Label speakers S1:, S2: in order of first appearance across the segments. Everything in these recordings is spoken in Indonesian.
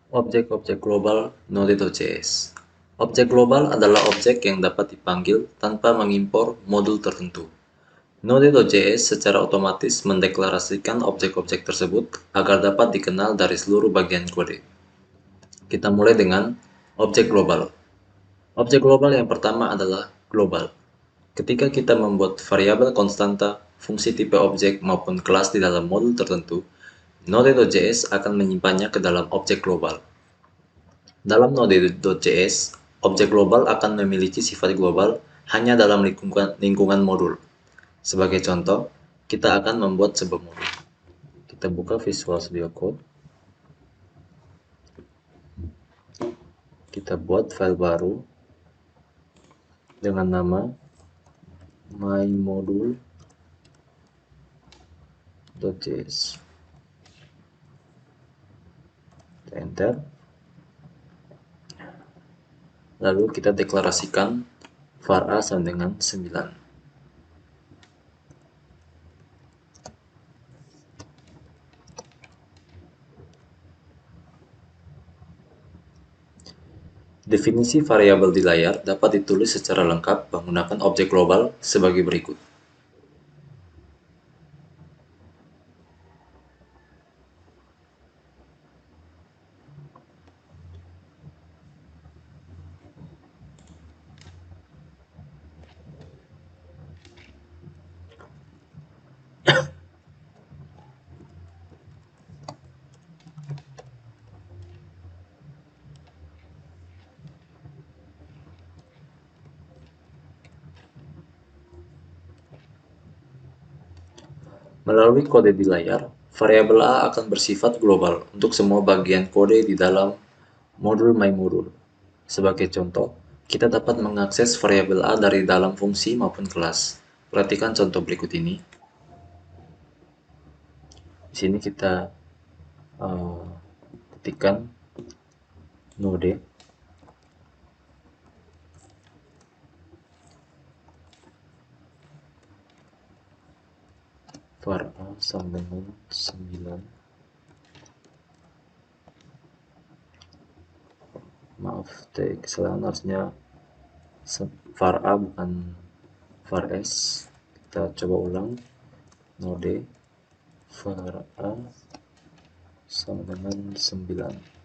S1: Objek-objek global Node.js. Objek global adalah objek yang dapat dipanggil tanpa mengimpor modul tertentu. Node.js secara otomatis mendeklarasikan objek-objek tersebut agar dapat dikenal dari seluruh bagian kode. Kita mulai dengan objek global. Objek global yang pertama adalah global. Ketika kita membuat variabel konstanta, fungsi tipe objek maupun kelas di dalam modul tertentu, Node.js akan menyimpannya ke dalam objek global. Dalam Node.js, objek global akan memiliki sifat global hanya dalam lingkungan modul. Sebagai contoh, kita akan membuat sebuah modul. Kita buka Visual Studio Code. Kita buat file baru dengan nama mymodule.js. Enter. Lalu kita deklarasikan var a sama dengan 9. Definisi variabel di layar dapat ditulis secara lengkap menggunakan objek global sebagai berikut. Melalui kode di layar, variabel A akan bersifat global untuk semua bagian kode di dalam modul mymodule. Sebagai contoh, kita dapat mengakses variabel A dari dalam fungsi maupun kelas. Perhatikan contoh berikut ini. Di sini kita ketikkan node var a sama dengan 9. Maaf, kesalahan, harusnya var a bukan var s. Kita coba ulang. Node var a sama dengan 9.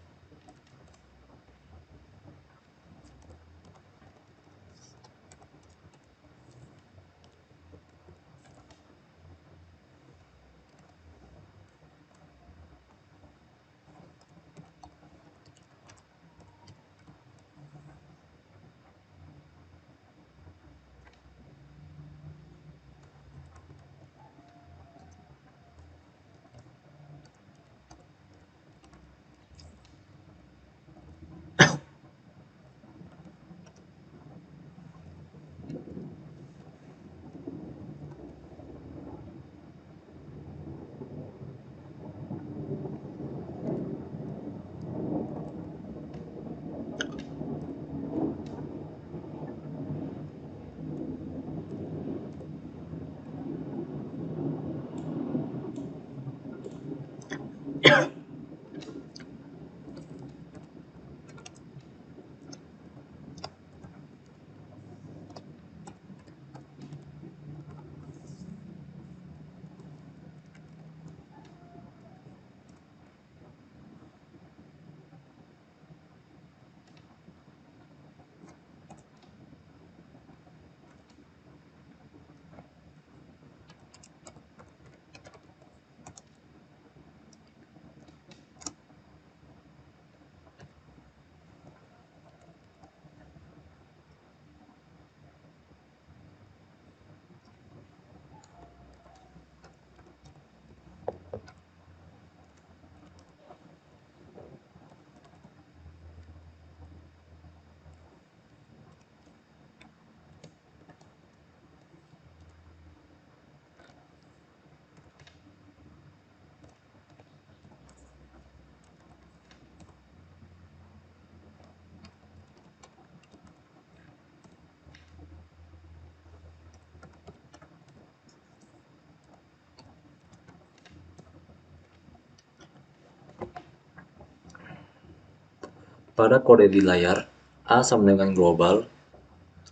S1: Pada kode di layar, A sama dengan global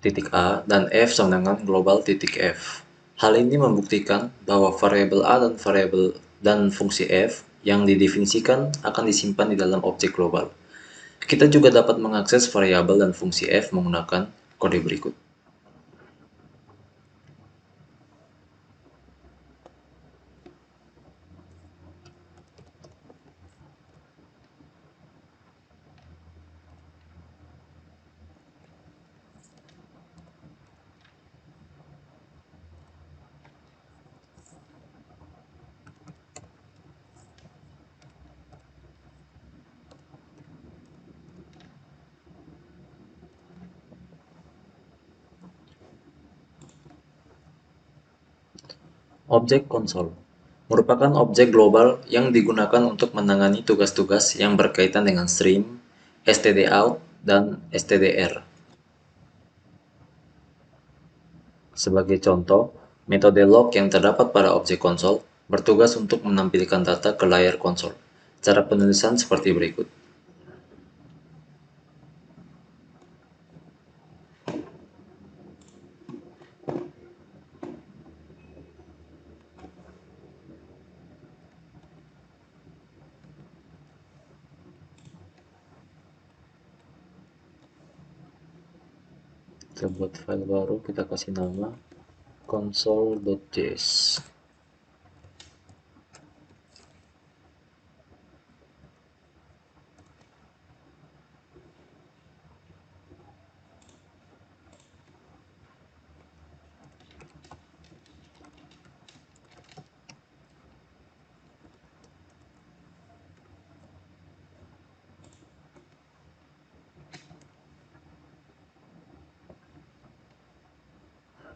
S1: titik A dan F sama dengan global titik F. Hal ini membuktikan bahwa variabel A dan variabel dan fungsi F yang didefinisikan akan disimpan di dalam objek global. Kita juga dapat mengakses variabel dan fungsi F menggunakan kode berikut. Objek konsol merupakan objek global yang digunakan untuk menangani tugas-tugas yang berkaitan dengan stream, stdout, dan stdr. Sebagai contoh, metode log yang terdapat pada objek konsol bertugas untuk menampilkan data ke layar konsol. Cara penulisan seperti berikut. Kita buat file baru, kita kasih nama console.js.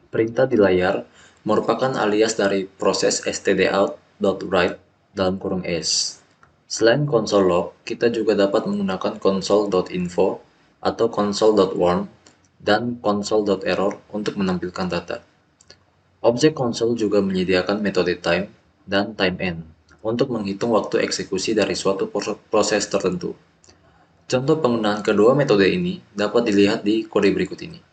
S1: Perintah di layar merupakan alias dari proses stdout.write (s). Selain console log, kita juga dapat menggunakan console.info atau console.warn dan console.error untuk menampilkan data. Objek konsol juga menyediakan metode time dan timeend untuk menghitung waktu eksekusi dari suatu proses tertentu. Contoh penggunaan kedua metode ini dapat dilihat di kode berikut ini.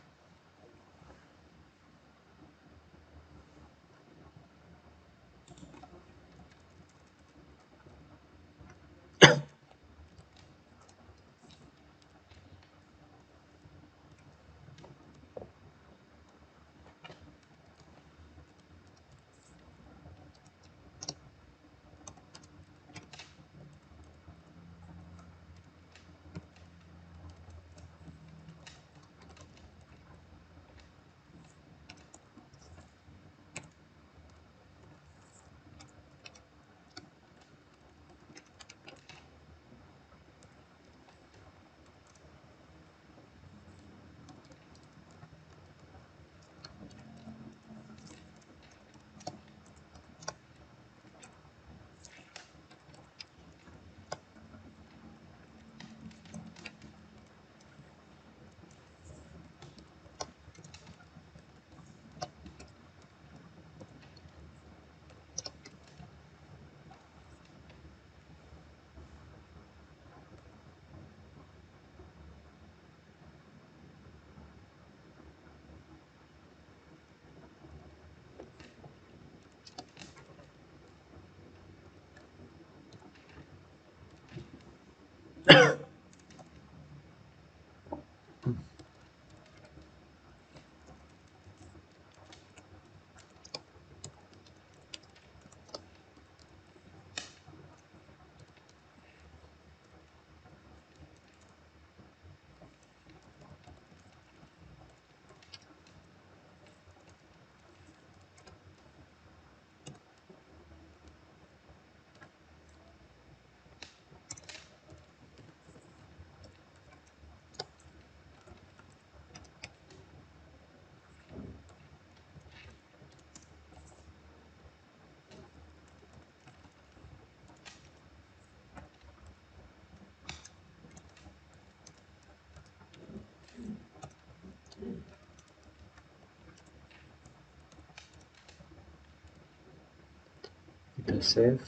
S1: Kita save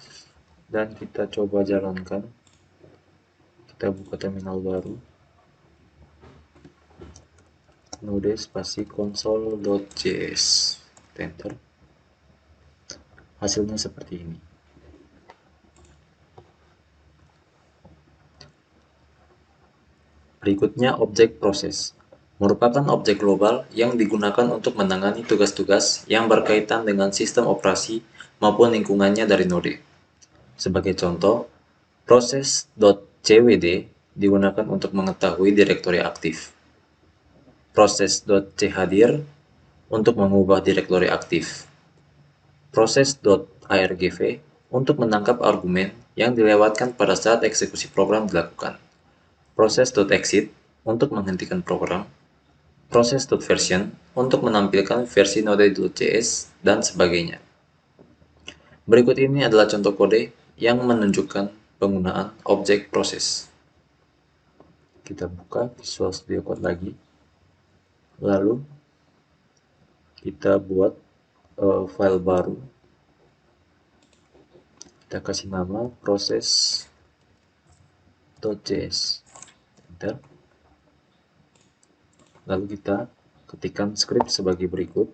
S1: dan kita coba jalankan. Kita buka terminal baru. node spasi console.js, enter. Hasilnya seperti ini. Berikutnya objek proses, merupakan objek global yang digunakan untuk menangani tugas-tugas yang berkaitan dengan sistem operasi maupun lingkungannya dari node. Sebagai contoh, proses.cwd digunakan untuk mengetahui direktori aktif. Proses.chhadir untuk mengubah direktori aktif. Proses.argv untuk menangkap argumen yang dilewatkan pada saat eksekusi program dilakukan. Proses.exit untuk menghentikan program. Proses.version untuk menampilkan versi node.js dan sebagainya. Berikut ini adalah contoh kode yang menunjukkan penggunaan objek proses. Kita buka Visual Studio Code lagi. Lalu kita buat file baru. Kita kasih nama proses.js. Enter. Lalu kita ketikkan script sebagai berikut.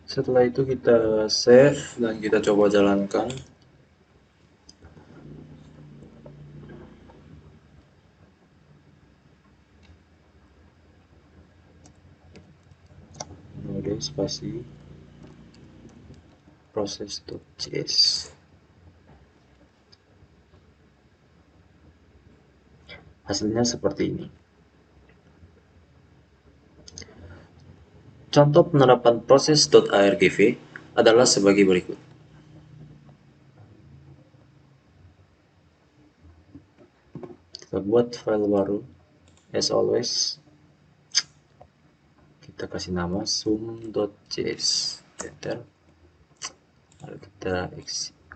S1: Setelah itu kita save dan kita coba jalankan. Node spasi proses.js. Hasilnya seperti ini. Contoh penerapan proses.argv adalah sebagai berikut. Kita buat file baru. As always, kita kasih nama sum.js. Enter. Lalu kita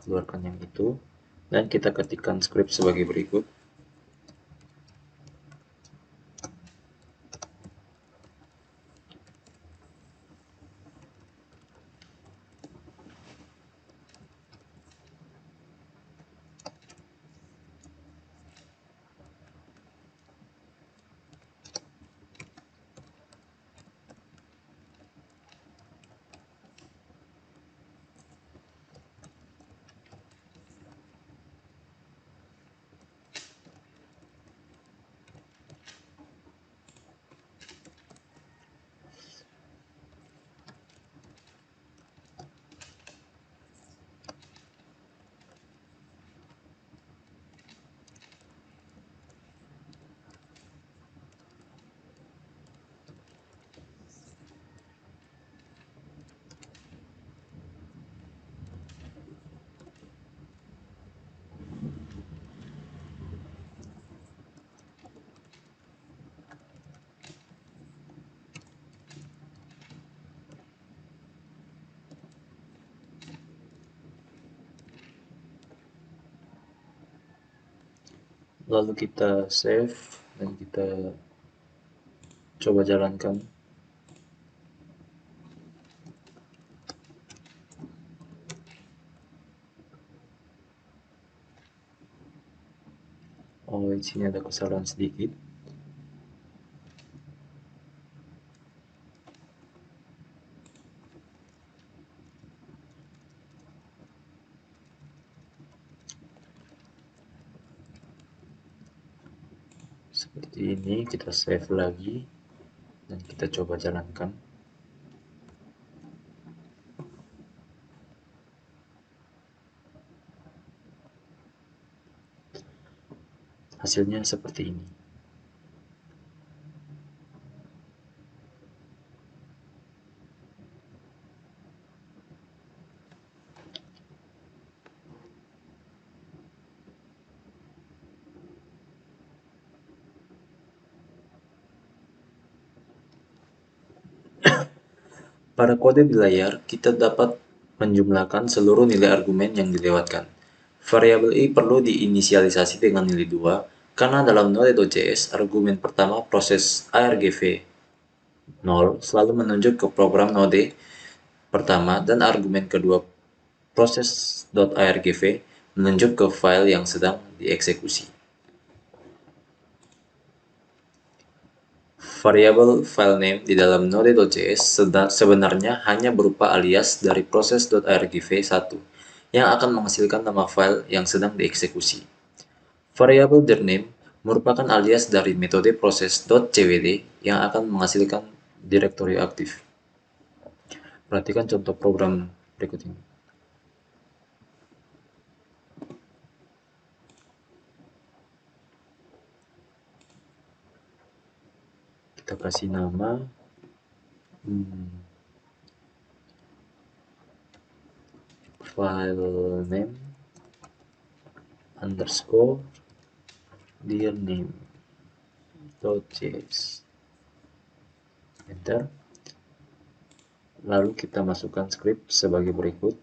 S1: keluarkan yang itu. Dan kita ketikkan script sebagai berikut. Lalu kita save dan kita coba jalankan. Oh, di sini ada kesalahan sedikit. Seperti ini, kita save lagi dan kita coba jalankan. Hasilnya seperti ini. Pada kode di layar, kita dapat menjumlahkan seluruh nilai argumen yang dilewatkan. Variabel i perlu diinisialisasi dengan nilai 2, karena dalam node.js, argumen pertama proses argv 0 selalu menunjuk ke program node pertama dan argumen kedua proses.argv menunjuk ke file yang sedang dieksekusi. Variabel filename di dalam node.js sebenarnya hanya berupa alias dari proses.argv1 yang akan menghasilkan nama file yang sedang dieksekusi. Variabel dirname merupakan alias dari metode proses.cwd yang akan menghasilkan direktori aktif. Perhatikan contoh program berikut ini. Kita kasih nama file name underscore dirname.js. Enter. Lalu kita masukkan script sebagai berikut.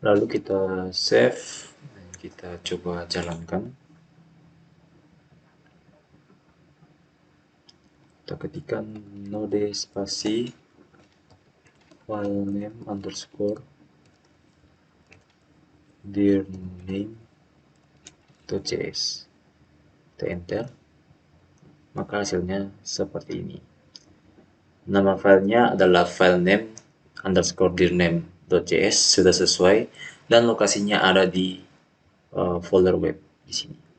S1: Lalu kita save, kita coba jalankan. Kita ketikkan node spasi file name underscore dir name.js. Kita enter, maka hasilnya seperti ini. Nama filenya adalah file name underscore dir name.js, sudah sesuai, dan lokasinya ada di folder web di sini.